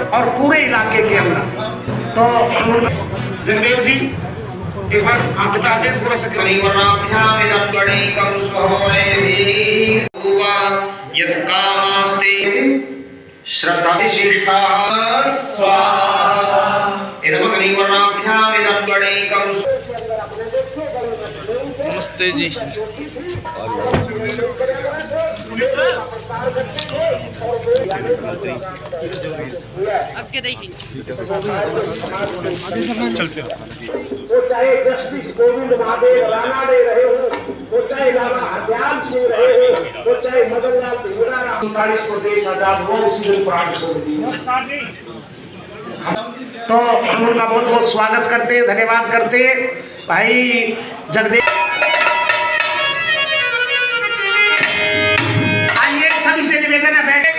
और पूरे इलाके के अंदर तो जगदेव जी एक बार आप बता दें थोड़ा सा। श्रद्धा नमस्ते जी। आपके देखिए चलते हो वो चाहे जस्टिस गोविंद महादेव राणा दे रहे हो, वो चाहे लाला हरदयाल सिंह रहे हो, वो चाहे मदन लाल देवरा 47 को देश आजाद हुआ उसी दिन प्राण छोड़ दिया। तो हम उनका बहुत बहुत स्वागत करते, धन्यवाद करते भाई जगदेव। आइए सभी से निवेदन है, बैठे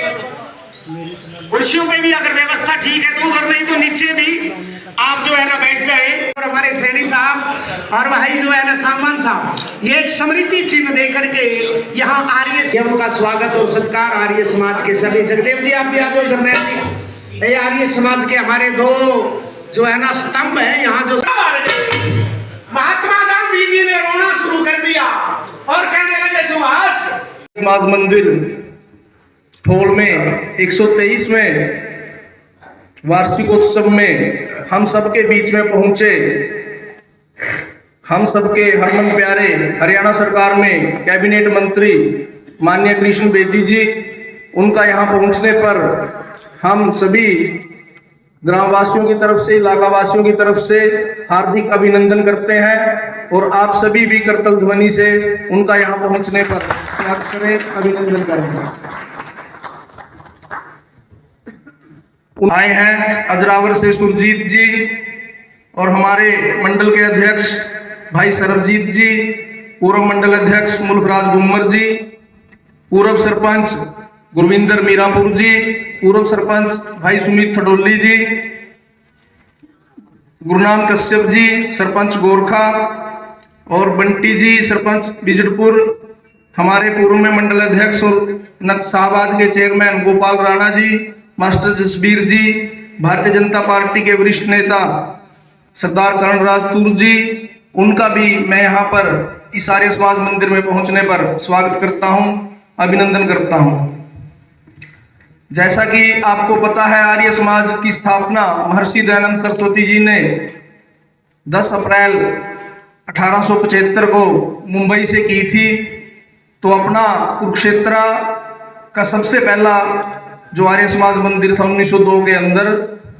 कुर्सियों पे भी अगर व्यवस्था ठीक है तो उधर, नहीं तो नीचे भी आप जो है ना बैठ जाए। और हमारे सैनी साहब और भाई जो है ना सामान साहब, ये एक स्मृति चिन्ह दे करके यहाँ आर्य का स्वागत और सत्कार आर्य समाज के सभी। जगदेव जी आप भी आ जाओ। जगदेव जी आर्य समाज के हमारे दो जो है ना स्तंभ है यहाँ। जो महात्मा गांधी जी ने रोना शुरू कर दिया और कहने लगे सुभाष। समाज मंदिर ठोल में 123वें वार्षिकोत्सव में हम सबके बीच में पहुंचे। हम सबके हरमन प्यारे हरियाणा सरकार में कैबिनेट मंत्री माननीय कृष्ण बेदी जी, उनका यहाँ पहुंचने पर हम सभी ग्रामवासियों की तरफ से, इलाका वासियों की तरफ से हार्दिक अभिनंदन करते हैं और आप सभी भी करतल ध्वनि से उनका यहाँ पहुंचने पर स्वागत करें, अभिनंदन करें। आए हैं अजरावर से सुरजीत जी और हमारे मंडल के अध्यक्ष भाई सरबजीत जी, पूर्व मंडल अध्यक्ष मुल्कराज गुम्मर जी, पूर्व सरपंच गुरविंदर मीरापुर जी, पूर्व सरपंच भाई सुमित थडोली जी, गुरुनाम कश्यप जी सरपंच गोरखा और बंटी जी सरपंच बिजड़पुर, हमारे पूर्व में मंडल अध्यक्ष और शाहबाद के चेयरमैन गोपाल राणा जी, मास्टर जसबीर जी, भारतीय जनता पार्टी के वरिष्ठ नेता सरदार कर्णराज तूर जी, उनका भी मैं यहाँ पर इस आर्य समाज मंदिर में पहुंचने पर स्वागत करता हूं, अभिनंदन करता हूं। जैसा कि आपको पता है, आर्य समाज की स्थापना महर्षि दयानंद सरस्वती जी ने 10 अप्रैल 1875 को मुंबई से की थी। तो अपना कुरुक्षेत्र का सबसे पहला जो आर्य समाज मंदिर था 1902 के अंदर,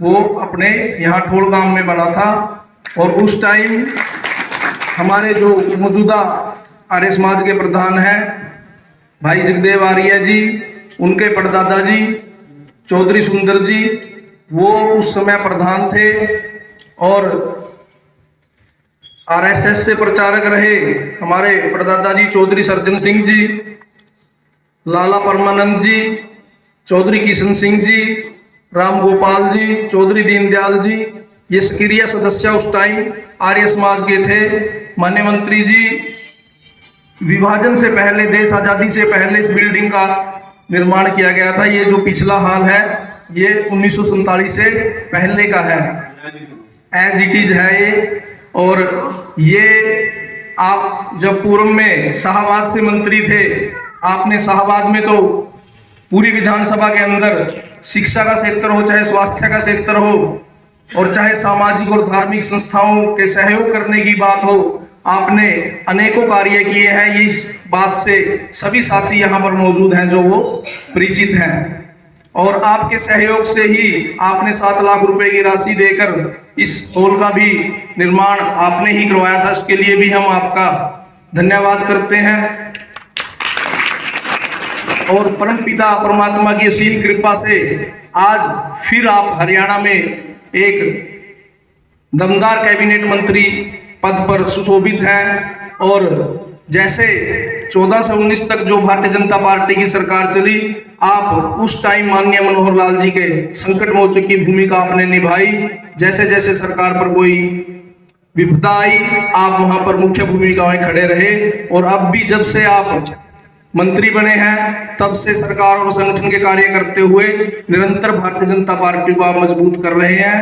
वो अपने यहाँ ठोल गांव में बना था। और उस टाइम हमारे जो मौजूदा आर्य समाज के प्रधान हैं भाई जगदेव आर्य जी, उनके परदादा जी चौधरी सुंदर जी, वो उस समय प्रधान थे और आरएसएस से प्रचारक रहे हमारे परदादा जी चौधरी सर्जन सिंह जी, लाला परमानंद जी, चौधरी किशन सिंह जी, राम गोपाल जी, चौधरी दीनदयाल जी, ये सक्रिय सदस्य उस टाइम आर्य समाज के थे। माननीय मंत्री जी, विभाजन से पहले, देश आजादी से पहले इस बिल्डिंग का निर्माण किया गया था। ये जो पिछला हाल है ये 1947 से पहले का है, एज इट इज है ये। और ये आप जब पूर्व में शाहबाद से मंत्री थे, आपने शाहबाद में तो पूरी विधानसभा के अंदर शिक्षा का क्षेत्र हो, चाहे स्वास्थ्य का क्षेत्र हो और चाहे सामाजिक और धार्मिक संस्थाओं के सहयोग करने की बात हो, आपने अनेकों कार्य किए हैं। ये इस बात से सभी साथी यहाँ पर मौजूद हैं जो वो परिचित हैं। और आपके सहयोग से ही आपने 7 लाख रुपए की राशि देकर इस हॉल का भी निर्माण आपने ही करवाया था। इसके लिए भी हम आपका धन्यवाद करते हैं। और परम पिता परमात्मा की असीम कृपा से आज फिर आप हरियाणा में एक दमदार कैबिनेट मंत्री पद पर सुशोभित हैं। और जैसे 14 से 19 तक जो भारतीय जनता पार्टी की सरकार चली, आप उस टाइम माननीय मनोहर लाल जी के संकट मोचक की भूमिका आपने निभाई। जैसे जैसे सरकार पर कोई विपदा आई, आप वहां पर मुख्य भूमिका में खड़े रहे। और अब भी जब से आप मंत्री बने हैं तब से सरकार और संगठन के कार्य करते हुए निरंतर भारतीय जनता पार्टी को आप मजबूत कर रहे हैं।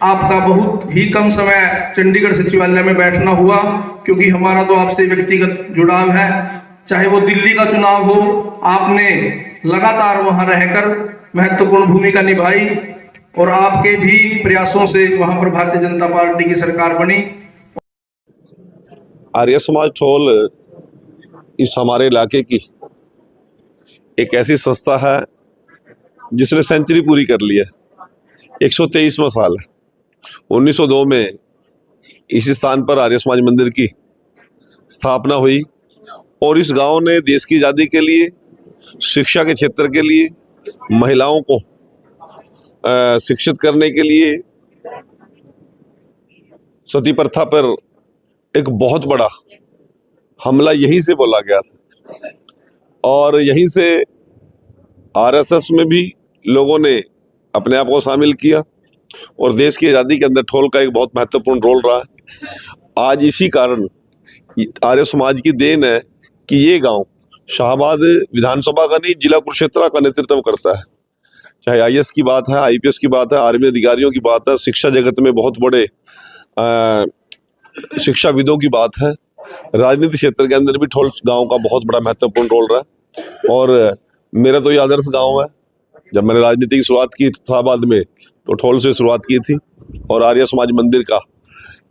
आपका बहुत ही कम समय चंडीगढ़ सचिवालय में बैठना हुआ, क्योंकि हमारा तो आपसे व्यक्तिगत जुड़ाव है। चाहे वो दिल्ली का चुनाव हो, आपने लगातार वहां रहकर महत्वपूर्ण भूमिका निभाई और आपके भी प्रयासों से वहां पर भारतीय जनता पार्टी की सरकार बनी। आर्य समाज ठोल इस हमारे इलाके की एक ऐसी संस्था है जिसने सेंचुरी पूरी कर ली है। 123वां साल है। 1902 में इसी स्थान पर आर्य समाज मंदिर की स्थापना हुई और इस गांव ने देश की आज़ादी के लिए, शिक्षा के क्षेत्र के लिए, महिलाओं को शिक्षित करने के लिए सती प्रथा पर एक बहुत बड़ा हमला यहीं से बोला गया था और यहीं से आरएसएस में भी लोगों ने अपने आप को शामिल किया और देश की आज़ादी के अंदर ठोल का एक बहुत महत्वपूर्ण रोल रहा है। आज इसी कारण आर्य समाज की देन है कि ये गांव शाहबाद विधानसभा का नहीं, जिला कुरुक्षेत्र का नेतृत्व करता है। चाहे आईएएस की बात है, आईपीएस की बात है, आर्मी अधिकारियों की बात है, शिक्षा जगत में बहुत बड़े शिक्षाविदों की बात है, राजनीति क्षेत्र के अंदर भी ठोल गांव का बहुत बड़ा महत्वपूर्ण रोल रहा है। और मेरा तो ये आदर्श गांव है। जब मैंने राजनीति की शुरुआत की शाहबाद में तो ठोल से शुरुआत की थी और आर्य समाज मंदिर का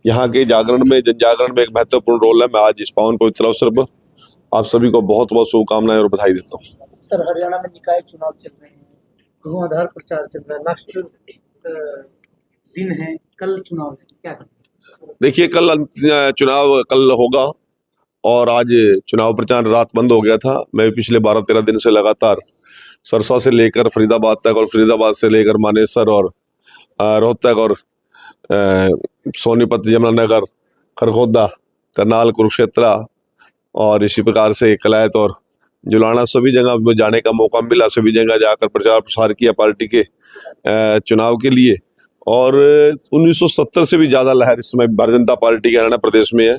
यहाँ के जागरण में, जन जागरण में एक महत्वपूर्ण रोल है। मैं आज इस पावन पवित्र अवसर पर आप सभी को बहुत बहुत शुभकामनाएं और बधाई देता हूँ। सर, हरियाणा में निकाय चुनाव चल रहे हैं, धुआंधार प्रचार चल रहा है, लास्ट दिन है, कल चुनाव है, क्या करें? देखिए, कल चुनाव कल होगा और आज चुनाव प्रचार रात बंद हो गया था। मैं पिछले 12-13 दिन से लगातार सरसा से लेकर फरीदाबाद तक और फरीदाबाद से लेकर मानेसर और रोहतक और सोनीपत, यमुनानगर, खरगोदा, करनाल, कुरुक्षेत्र और इसी प्रकार से कलायत और जुलाना, सभी जगह जाने का मौका मिला। सभी जगह जाकर प्रचार प्रसार किया पार्टी के चुनाव के लिए। और 1970 से भी ज़्यादा लहर इस समय भारतीय जनता पार्टी के हरियाणा प्रदेश में है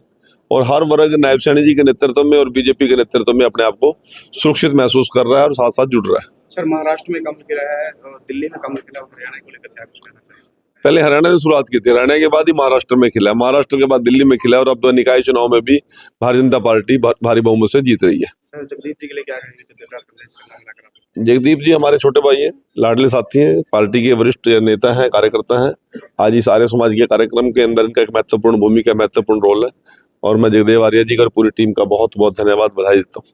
और हर वर्ग नायब सैनी जी के नेतृत्व में और बीजेपी के नेतृत्व में अपने आप को सुरक्षित महसूस कर रहा है और साथ साथ जुड़ रहा है। सर, महाराष्ट्र में कम गिरा है, दिल्ली में कम गिरा, हरियाणा को लेकर क्या कुछ कहना चाहिए? पहले हरियाणा से शुरुआत की थी, हरियाणा के बाद ही महाराष्ट्र में खिला, महाराष्ट्र के बाद दिल्ली में खिला और अब निकाय चुनाव में भी भारतीय जनता पार्टी भारी बहुमत से जीत रही है। सर, जगदीप जी के लिए क्या कहेंगे? जगदीप जी हमारे छोटे भाई हैं, लाडले साथी हैं, पार्टी के वरिष्ठ नेता हैं, कार्यकर्ता हैं। आज इस आर्य समाज के कार्यक्रम के अंदर इनका एक महत्वपूर्ण भूमिका, महत्वपूर्ण रोल है और मैं जगदेव आर्य जी और पूरी टीम का बहुत बहुत धन्यवाद, बधाई देता हूँ।